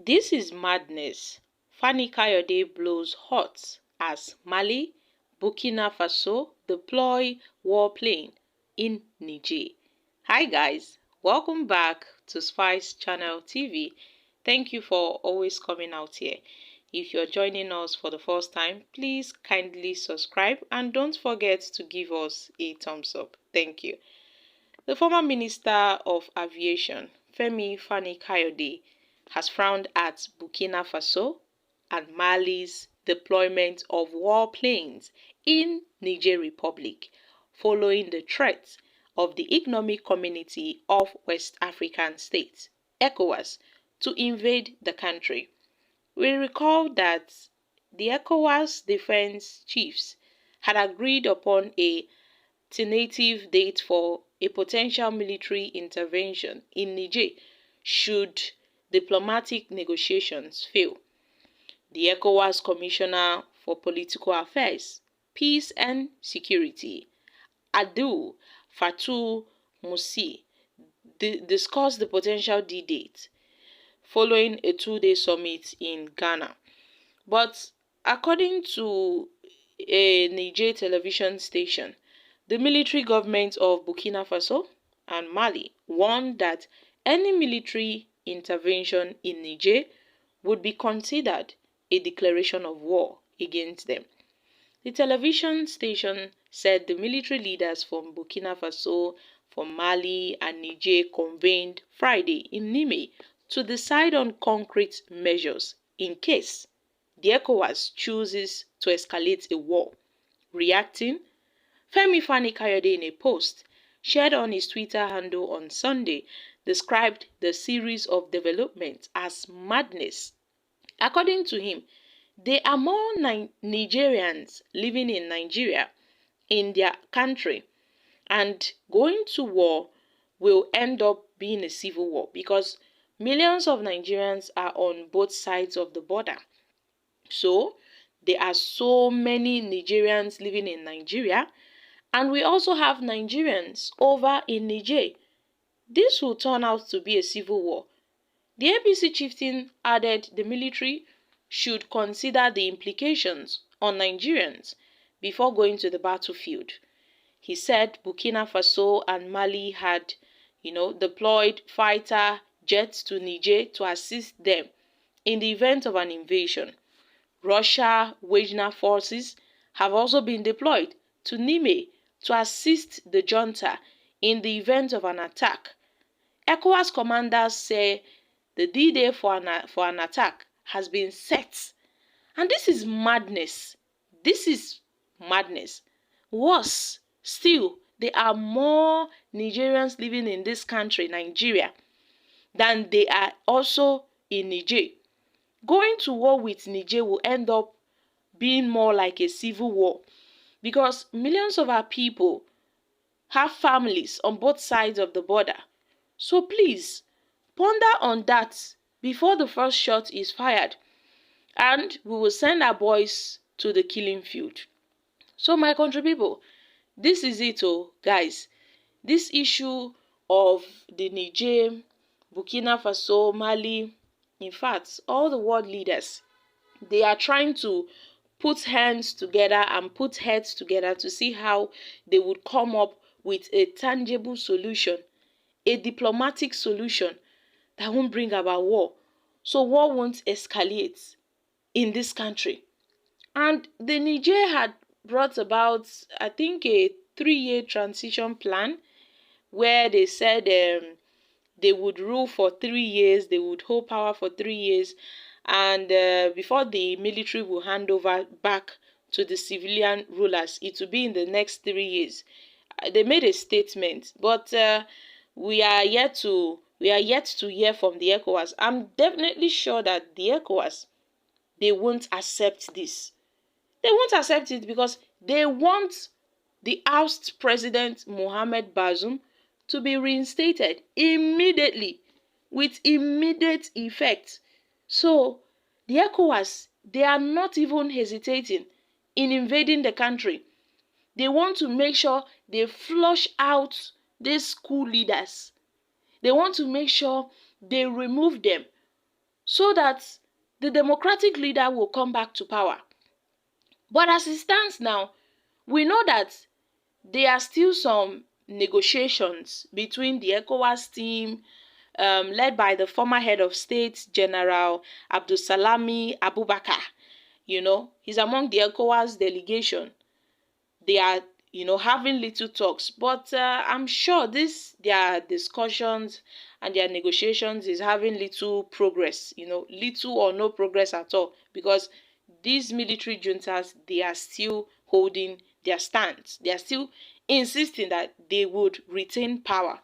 This is madness. Fani Kayode blows hot as Mali, Burkina Faso deploy warplane in Niger. Hi guys, welcome back to Spice Channel TV. Thank you for always coming out here. If you're joining us for the first time, please kindly subscribe and don't forget to give us a thumbs up. Thank you. The former Minister of Aviation, Fani Kayode, has frowned at Burkina Faso and Mali's deployment of warplanes in Niger Republic, following the threat of the Economic Community of West African States, ECOWAS, to invade the country. We recall that the ECOWAS defense chiefs had agreed upon a tentative date for a potential military intervention in Niger should diplomatic negotiations fail. The ECOWAS Commissioner for Political Affairs, Peace and Security, Abdul Fattah Mussi, discussed the potential D-date following a two-day summit in Ghana. But according to a Niger television station, the military government of Burkina Faso and Mali warned that any military intervention in Niger would be considered a declaration of war against them. The television station said the military leaders from Burkina Faso, from Mali and Niger convened Friday in Niamey to decide on concrete measures in case the ECOWAS chooses to escalate a war. Reacting, Fani Kayode, in a post shared on his Twitter handle on Sunday, described the series of developments as madness. According to him, there are more Nigerians living in Nigeria, in their country, and going to war will end up being a civil war because millions of Nigerians are on both sides of the border. So, there are so many Nigerians living in Nigeria, and we also have Nigerians over in Niger. This will turn out to be a civil war. The APC chieftain added the military should consider the implications on Nigerians before going to the battlefield. He said Burkina Faso and Mali had, deployed fighter jets to Niger to assist them in the event of an invasion. Russia Wagner forces have also been deployed to Niamey to assist the junta in the event of an attack. ECOWAS commanders say the D-Day for an attack has been set. And this is madness. This is madness. Worse still, there are more Nigerians living in this country, Nigeria, than they are also in Niger. Going to war with Niger will end up being more like a civil war because millions of our people have families on both sides of the border. So please, ponder on that before the first shot is fired, and we will send our boys to the killing field. So my country people, this is it guys. This issue of the Niger, Burkina Faso, Mali, in fact, all the world leaders, they are trying to put hands together and put heads together to see how they would come up with a tangible solution, a diplomatic solution that won't bring about war. So war won't escalate in this country. And the Niger had brought about, I think, a 3-year transition plan where they said they would rule for 3 years, they would hold power for 3 years, and before the military will hand over back to the civilian rulers, it will be in the next 3 years. They made a statement, but we are yet to hear from the ECOWAS. I'm definitely sure that the ECOWAS, they won't accept this. They won't accept it because they want the ousted President Mohamed Bazoum to be reinstated immediately, with immediate effect. So the ECOWAS, they are not even hesitating in invading the country. They want to make sure they flush out these school leaders. They want to make sure they remove them so that the democratic leader will come back to power. But as it stands now, we know that there are still some negotiations between the ECOWAS team, led by the former head of state, General Abdulsalami Abubakar. He's among the ECOWAS delegation. They are, having little talks, but I'm sure their discussions and their negotiations is having little progress, little or no progress at all, because these military juntas, they are still holding their stance. They are still insisting that they would retain power.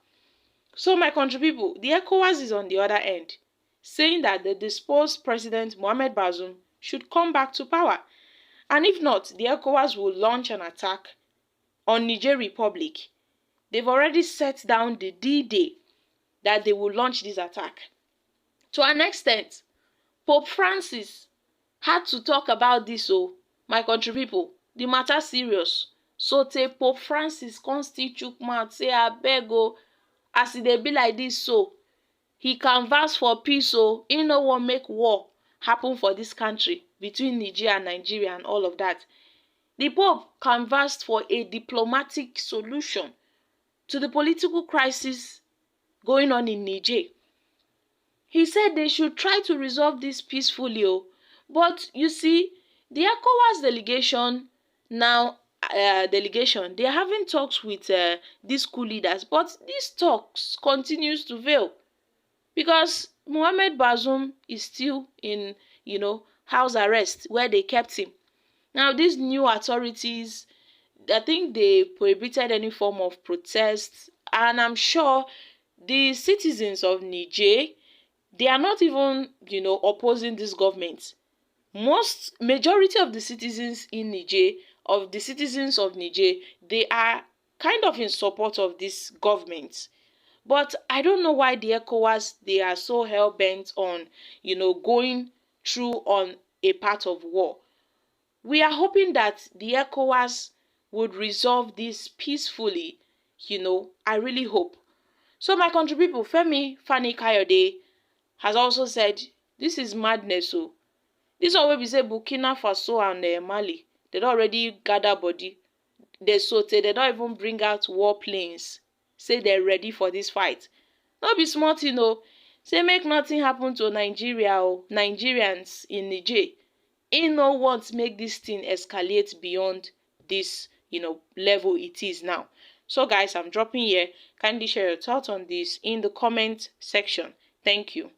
So my country people, the ECOWAS is on the other end, saying that the disposed President Mohamed Bazoum should come back to power. And if not, the ECOWAS will launch an attack on Niger Republic. They've already set down the D-Day that they will launch this attack. To an extent, Pope Francis had to talk about this, my country people, the matter serious. So Pope Francis come still chook mouth say abeg o, as e dey be like this, so he canvass for peace, he no wan make war happen for this country between Niger and Nigeria and all of that. The Pope canvassed for a diplomatic solution to the political crisis going on in Niger. He said they should try to resolve this peacefully, but you see, the ECOWAS delegation now, they are having talks with these coup leaders, but these talks continues to fail because Mohamed Bazoum is still in, house arrest where they kept him. Now, these new authorities, I think they prohibited any form of protest, and I'm sure the citizens of Niger, they are not even, opposing this government. Majority of the citizens in Niger, they are kind of in support of this government. But I don't know why the ECOWAS, they are so hell-bent on, going through on a path of war. We are hoping that the ECOWAS would resolve this peacefully. I really hope. So my country people, Fani Kayode has also said, this is madness. So this one wey be say Burkina Faso and Mali, they don already gather body. They don't even bring out warplanes. Say they're ready for this fight. No be small thing, say make nothing happen to Nigeria or Nigerians in Niger. He no want make this thing escalate beyond this, level it is now. So guys, I'm dropping here. Kindly share your thoughts on this in the comment section. Thank you.